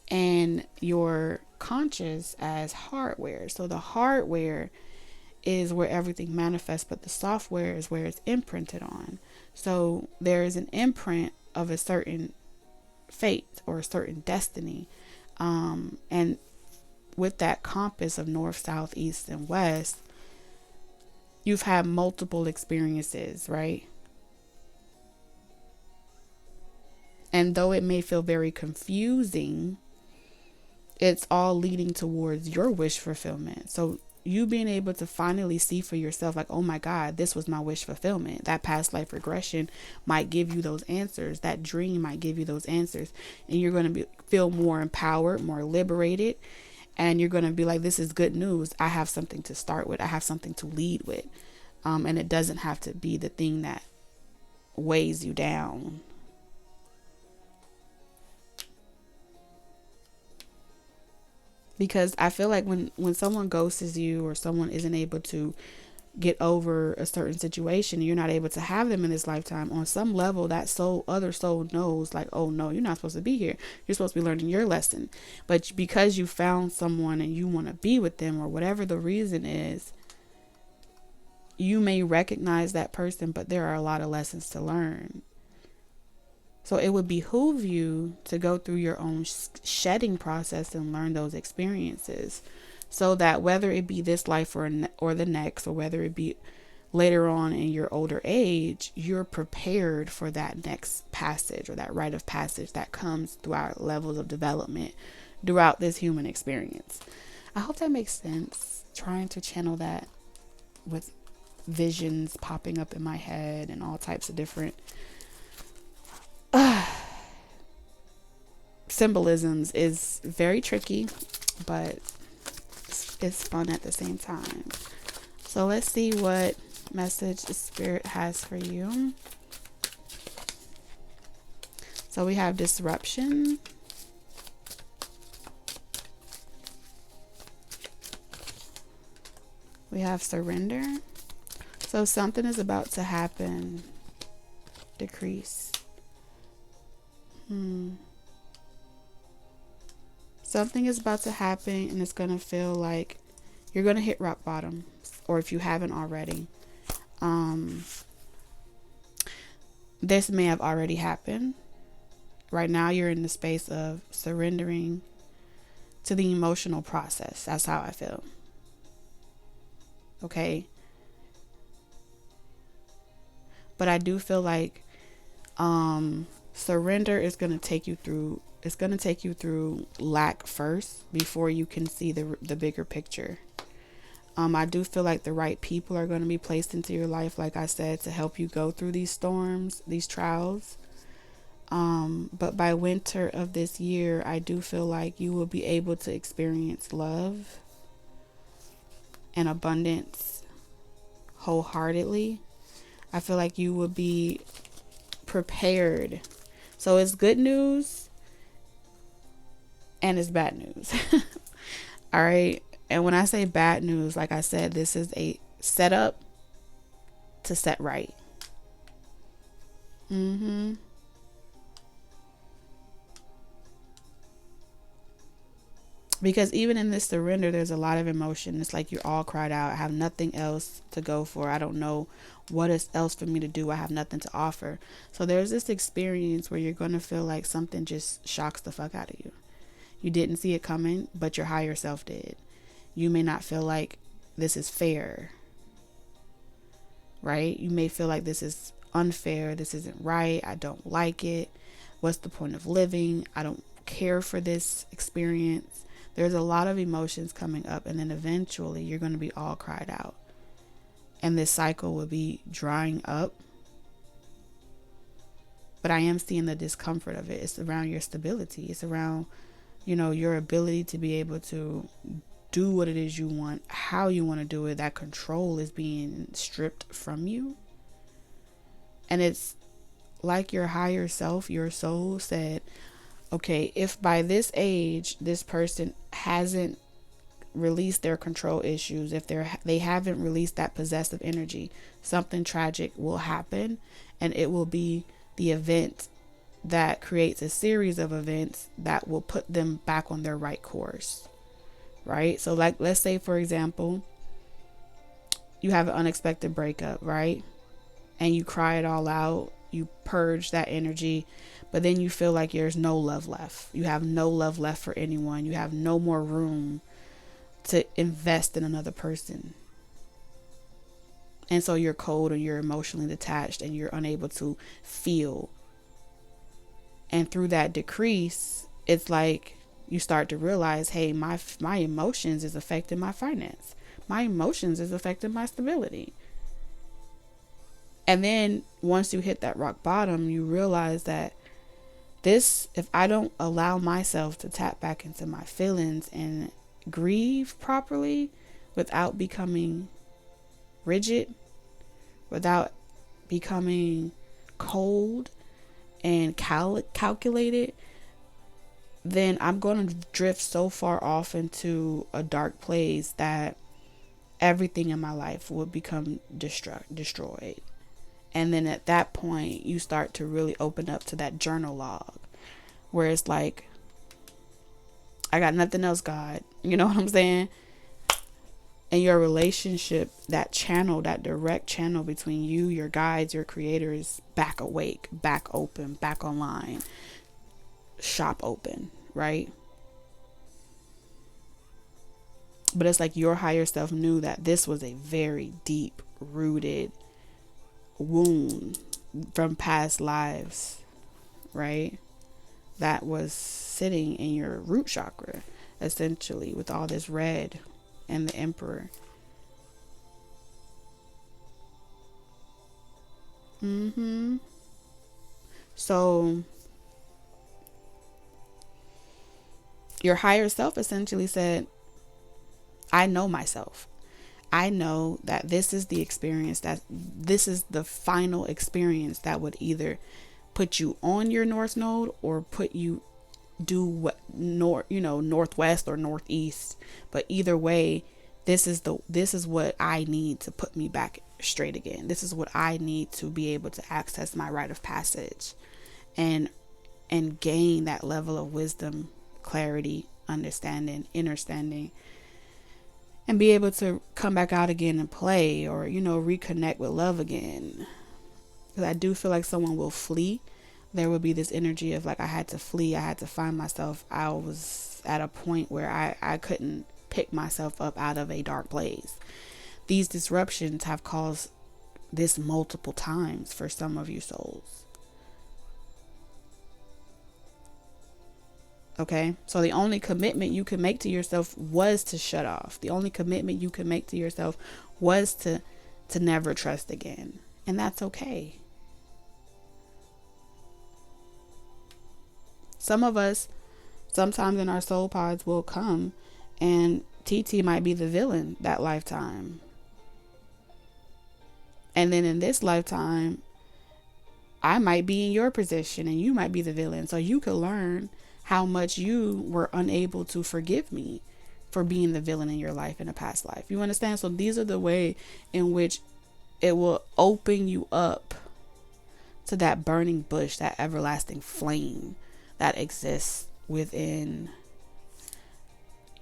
and your conscious as hardware. So the hardware is where everything manifests, but the software is where it's imprinted on. So there is an imprint of a certain fate or a certain destiny. And with that compass of north, south, east, and west, you've had multiple experiences, right? And though it may feel very confusing, it's all leading towards your wish fulfillment. So you being able to finally see for yourself, like, oh my God, this was my wish fulfillment. That past life regression might give you those answers. That dream might give you those answers. And you're going to feel more empowered, more liberated. And you're going to be like, this is good news. I have something to start with. I have something to lead with. And it doesn't have to be the thing that weighs you down. Because I feel like when someone ghosts you, or someone isn't able to get over a certain situation, and you're not able to have them in this lifetime, on some level that other soul knows, like, oh no, you're not supposed to be here. You're supposed to be learning your lesson. But because you found someone and you want to be with them, or whatever the reason is, you may recognize that person, but there are a lot of lessons to learn. So it would behoove you to go through your own shedding process and learn those experiences, so that whether it be this life or the next, or whether it be later on in your older age, you're prepared for that next passage, or that rite of passage that comes throughout levels of development throughout this human experience. I hope that makes sense. Trying to channel that with visions popping up in my head and all types of different symbolisms is very tricky, but it's fun at the same time. So let's see what message the Spirit has for you. So we have disruption. We have surrender. So something is about to happen. Decrease. Something is about to happen, and it's going to feel like you're going to hit rock bottom, or if you haven't already. This may have already happened. Right now you're in the space of surrendering to the emotional process. That's how I feel. Okay? But I do feel like surrender is going to take you through, it's going to take you through lack first before you can see the bigger picture. I do feel like the right people are going to be placed into your life, like I said, to help you go through these storms, these trials. But by winter of this year, I do feel like you will be able to experience love and abundance wholeheartedly. I feel like you will be prepared. So it's good news and it's bad news. All right. And when I say bad news, like I said, this is a setup to set right. Because even in this surrender, there's a lot of emotion. It's like you're all cried out. I have nothing else to go for. I don't know what is else for me to do. I have nothing to offer. So there's this experience where you're going to feel like something just shocks the fuck out of you. You didn't see it coming, but your higher self did. You may not feel like this is fair, right? You may feel like this is unfair. This isn't right. I don't like it. What's the point of living? I don't care for this experience. There's a lot of emotions coming up, and then eventually you're going to be all cried out. And this cycle will be drying up. But I am seeing the discomfort of it. It's around your stability. It's around, your ability to be able to do what it is you want, how you want to do it. That control is being stripped from you. And it's like your higher self, your soul said, okay, if by this age, this person hasn't released their control issues, if they haven't released that possessive energy, something tragic will happen, and it will be the event that creates a series of events that will put them back on their right course, right? So like, let's say, for example, you have an unexpected breakup, right? And you cry it all out, you purge that energy, but then you feel like there's no love left. You have no love left for anyone. You have no more room to invest in another person. And so you're cold, or you're emotionally detached, and you're unable to feel. And through that decrease, it's like you start to realize, hey, my emotions is affecting my finance. My emotions is affecting my stability. And then once you hit that rock bottom, you realize that if I don't allow myself to tap back into my feelings and grieve properly without becoming rigid, without becoming cold and calculated, then I'm going to drift so far off into a dark place that everything in my life will become destroyed. And then at that point, you start to really open up to that journal log where it's like, I got nothing else, God. You know what I'm saying? And your relationship, that channel, that direct channel between you, your guides, your creator is back awake, back open, back online, shop open, right? But it's like your higher self knew that this was a very deep rooted wound from past lives, right? That was sitting in your root chakra, essentially, with all this red and the Emperor. So your higher self essentially said, I know myself. I know that this is the experience, that this is the final experience that would either put you on your north node or put you do what northwest or northeast. But either way, this is what I need to put me back straight again. This is what I need to be able to access my rite of passage and gain that level of wisdom, clarity, understanding, understanding, and be able to come back out again and play, or reconnect with love again. Because I do feel like someone will flee. There will be this energy of like, I had to flee, I had to find myself. I was at a point where I couldn't pick myself up out of a dark place. These disruptions have caused this multiple times for some of you souls. Okay, so the only commitment you could make to yourself was to shut off. The only commitment you could make to yourself was to never trust again. And that's okay. Some of us, sometimes in our soul pods, will come and TT might be the villain that lifetime. And then in this lifetime, I might be in your position and you might be the villain. So you could learn how much you were unable to forgive me for being the villain in your life in a past life. You understand? So these are the way in which it will open you up to that burning bush, that everlasting flame that exists within,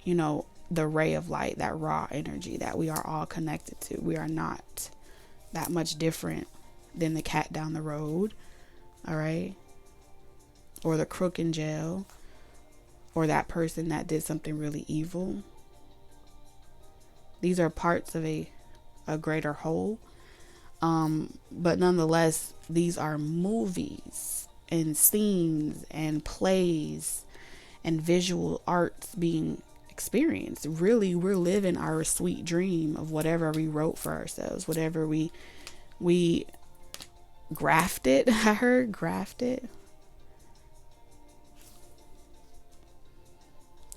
the ray of light, that raw energy that we are all connected to. We are not that much different than the cat down the road, all right? Or the crook in jail, or that person that did something really evil. These are parts of a greater whole. But nonetheless, these are movies and scenes and plays and visual arts being experienced. Really, we're living our sweet dream of whatever we wrote for ourselves, whatever we grafted. I heard grafted.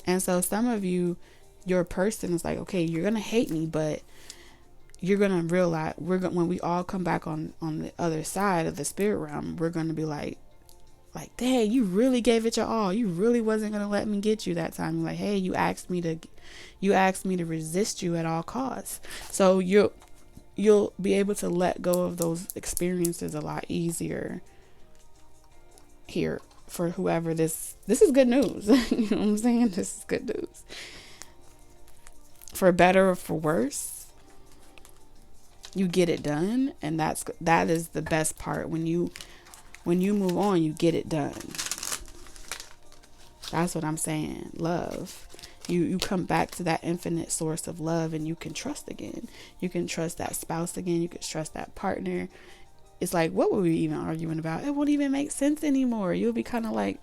And so some of you, your person is like, okay, you're going to hate me, but you're going to realize when we all come back on the other side of the spirit realm, we're going to be like, dang, you really gave it your all. You really wasn't going to let me get you that time. Like, hey, you asked me to resist you at all costs. So you'll be able to let go of those experiences a lot easier here. For whoever this is good news. You know what I'm saying? This is good news. For better or for worse, you get it done, and that is the best part. When you move on, you get it done. That's what I'm saying. Love. You come back to that infinite source of love, and you can trust again. You can trust that spouse again. You can trust that partner. It's like, what were we even arguing about? It won't even make sense anymore. You'll be kind of like,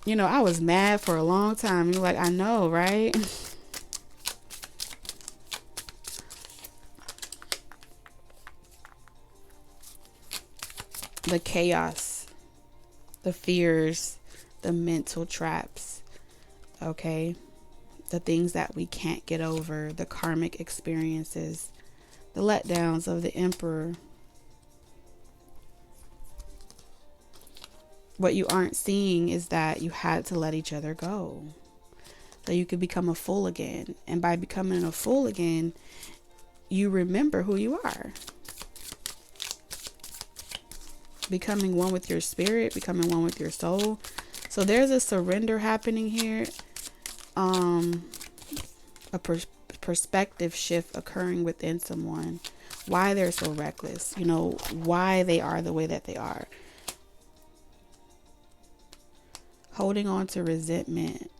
I was mad for a long time. You're like, I know, right? The chaos, the fears, the mental traps, Okay? The things that we can't get over, the karmic experiences, the letdowns of the Emperor. What you aren't seeing is that you had to let each other go so you could become a fool again. And by becoming a fool again, you remember who you are. Becoming one with your spirit, becoming one with your soul. So there's a surrender happening here. A perspective shift occurring within someone. Why they're so reckless. You know, why they are the way that they are. Holding on to resentment.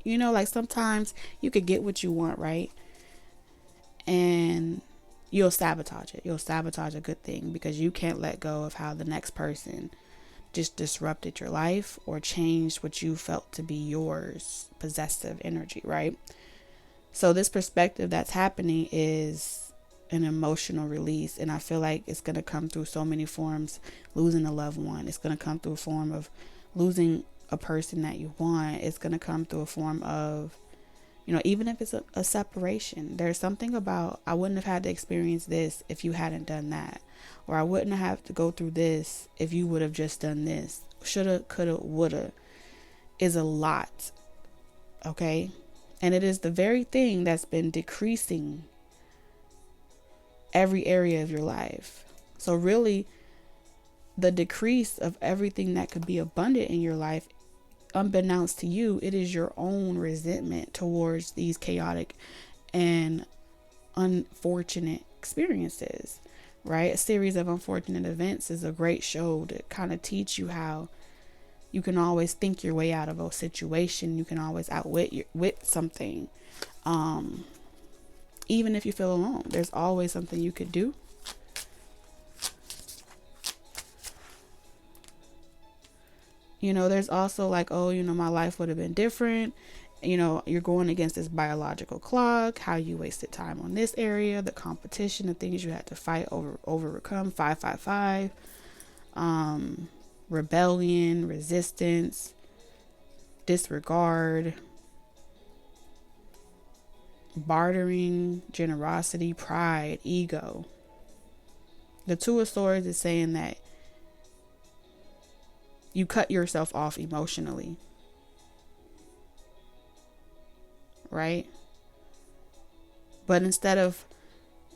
You know, like sometimes you could get what you want, right? And you'll sabotage it. You'll sabotage a good thing because you can't let go of how the next person just disrupted your life or changed what you felt to be yours, possessive energy, right? So this perspective that's happening is an emotional release, and I feel like it's going to come through so many forms. Losing a loved one, it's going to come through a form of losing a person that you want. It's going to come through a form of, you know, even if it's a separation. There's something about, I wouldn't have had to experience this if you hadn't done that. Or I wouldn't have to go through this if you would have just done this. Shoulda, coulda, woulda is a lot. Okay? And it is the very thing that's been decreasing every area of your life. So really, the decrease of everything that could be abundant in your life, unbeknownst to you, it is your own resentment towards these chaotic and unfortunate experiences, right? A series of unfortunate events is a great show to kind of teach you how you can always think your way out of a situation. You can always outwit something. Even if you feel alone, there's always something you could do. You know, there's also like, oh, you know, my life would have been different. You know, you're going against this biological clock, how you wasted time on this area, the competition, the things you had to fight overcome, 555, rebellion, resistance, disregard, bartering, generosity, pride, ego. The Two of Swords is saying that you cut yourself off emotionally, right? But instead of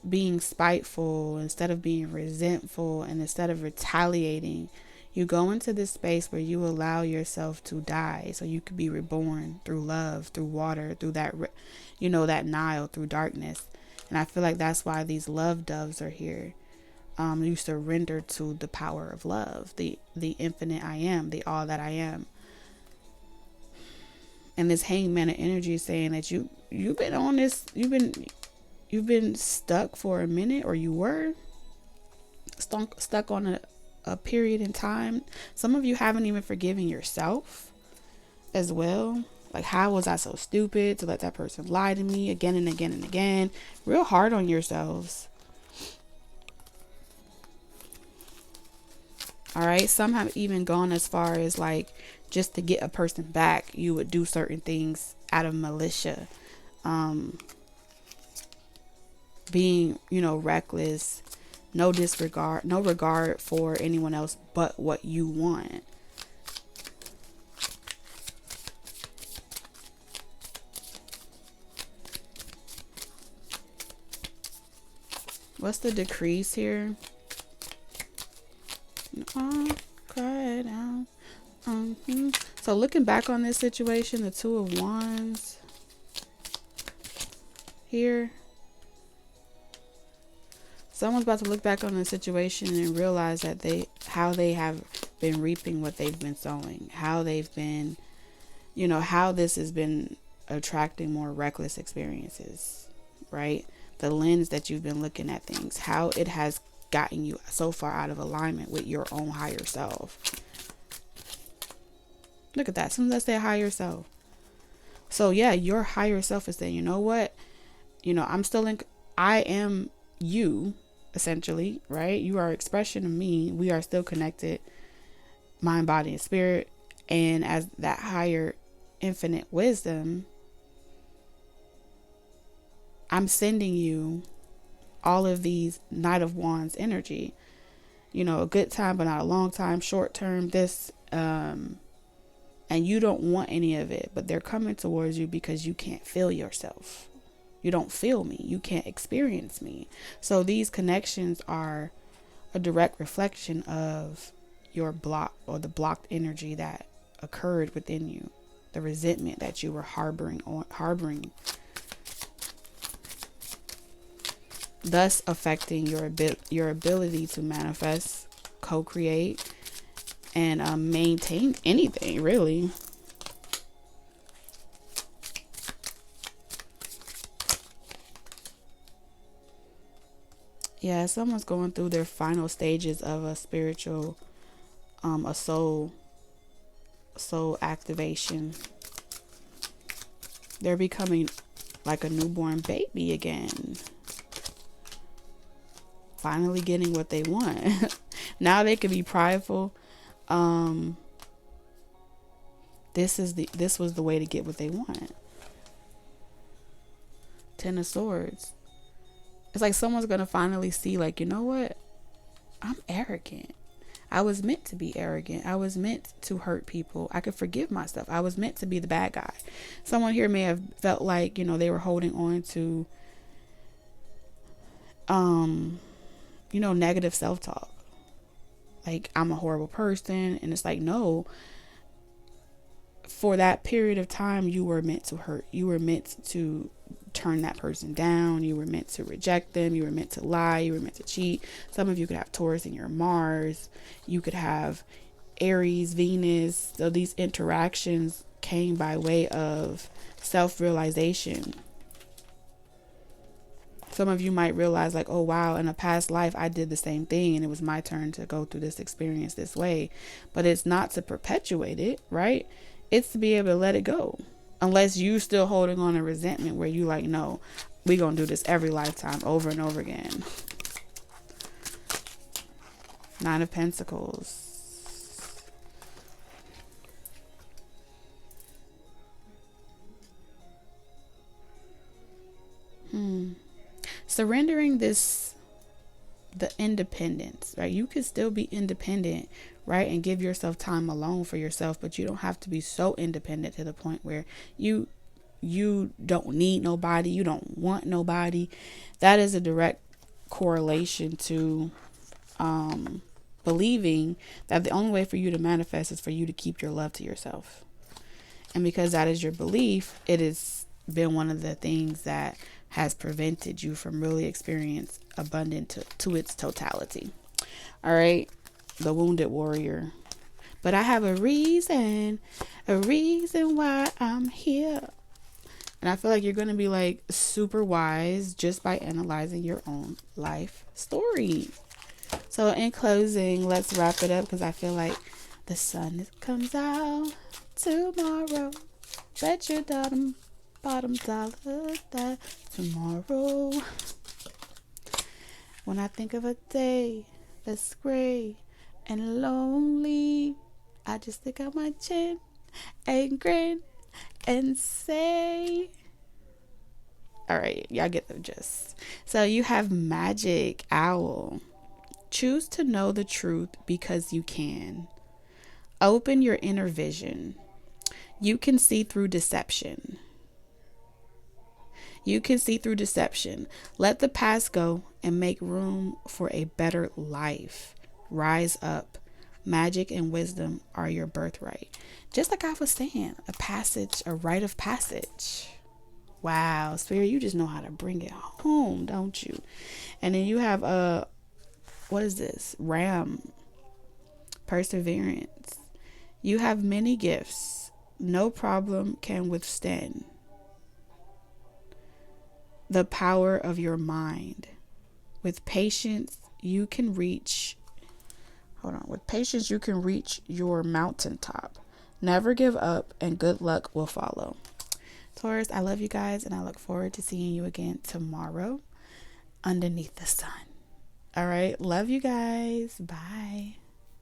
being spiteful, instead of being resentful, and instead of retaliating, you go into this space where you allow yourself to die so you could be reborn through love, through water, through that, you know, that Nile, through darkness. And I feel like that's why these love doves are here. You surrender to the power of love, the infinite I am, the all that I am. And this hangman of energy is saying that you've been on this, you've been stuck for a minute, or you were stuck on a period in time. Some of you haven't even forgiven yourself as well. Like, how was I so stupid to let that person lie to me again and again and again? Real hard on yourselves. All right. Some have even gone as far as like, just to get a person back, you would do certain things out of militia. Being, you know, reckless, no disregard, no regard for anyone else but what you want. What's the decrease here? Cry down. So looking back on this situation, the Two of Wands here. Someone's about to look back on the situation and realize that how they have been reaping what they've been sowing, how they've been, you know, how this has been attracting more reckless experiences, right? The lens that you've been looking at things, how it has gotten you so far out of alignment with your own higher self. Look at that. As soon as I say higher self. So yeah, your higher self is saying, you know what? You know, I am you, essentially, right? You are an expression of me. We are still connected, mind, body, and spirit. And as that higher infinite wisdom, I'm sending you all of these Knight of Wands energy. You know, a good time, but not a long time, short term, this, and you don't want any of it, but they're coming towards you because you can't feel yourself. You don't feel me. You can't experience me. So these connections are a direct reflection of your block, or the blocked energy that occurred within you, the resentment that you were harboring, thus affecting your ability to manifest, co-create, and maintain anything, really. Yeah, someone's going through their final stages of a spiritual, a soul activation. They're becoming like a newborn baby again. Finally getting what they want. Now they can be prideful. This was the way to get what they want. Ten of Swords. It's like someone's gonna finally see, like, you know what? I'm arrogant. I was meant to be arrogant. I was meant to hurt people. I could forgive myself. I was meant to be the bad guy. Someone here may have felt like, you know, they were holding on to, you know, negative self-talk. Like, I'm a horrible person. And it's like, no. For that period of time, you were meant to hurt. You were meant to turn that person down. You were meant to reject them. You were meant to lie. You were meant to cheat. Some of you could have Taurus in your Mars. You could have Aries, Venus. So these interactions came by way of self-realization. Some of you might realize, like, oh wow, in a past life I did the same thing and it was my turn to go through this experience this way. But it's not to perpetuate it, right? It's to be able to let it go. Unless you still holding on to resentment where you like, no, we gonna do this every lifetime over and over again. Nine of Pentacles. Surrendering the independence, right? You can still be independent, right? And give yourself time alone for yourself, but you don't have to be so independent to the point where you don't need nobody, you don't want nobody. That is a direct correlation to believing that the only way for you to manifest is for you to keep your love to yourself. And because that is your belief, it has been one of the things that has prevented you from really experience abundance to its totality. All right, the Wounded Warrior. But I have a reason why I'm here. And I feel like you're going to be like super wise just by analyzing your own life story. So in closing, let's wrap it up because I feel like the sun comes out tomorrow. Bet your bottom dollar that tomorrow. When I think of a day that's gray and lonely, I just stick out my chin and grin and say, all right, y'all get the gist. So you have Magic Owl. Choose to know the truth because you can. Open your inner vision. You can see through deception. You can see through deception. Let the past go and make room for a better life. Rise up. Magic and wisdom are your birthright. Just like I was saying, a rite of passage. Wow, Spirit, you just know how to bring it home, don't you? And then you have what is this? Ram. Perseverance. You have many gifts. No problem can withstand the power of your mind. With patience, you can reach your mountaintop. Never give up and good luck will follow. Taurus, I love you guys and I look forward to seeing you again tomorrow underneath the sun. All right. Love you guys. Bye.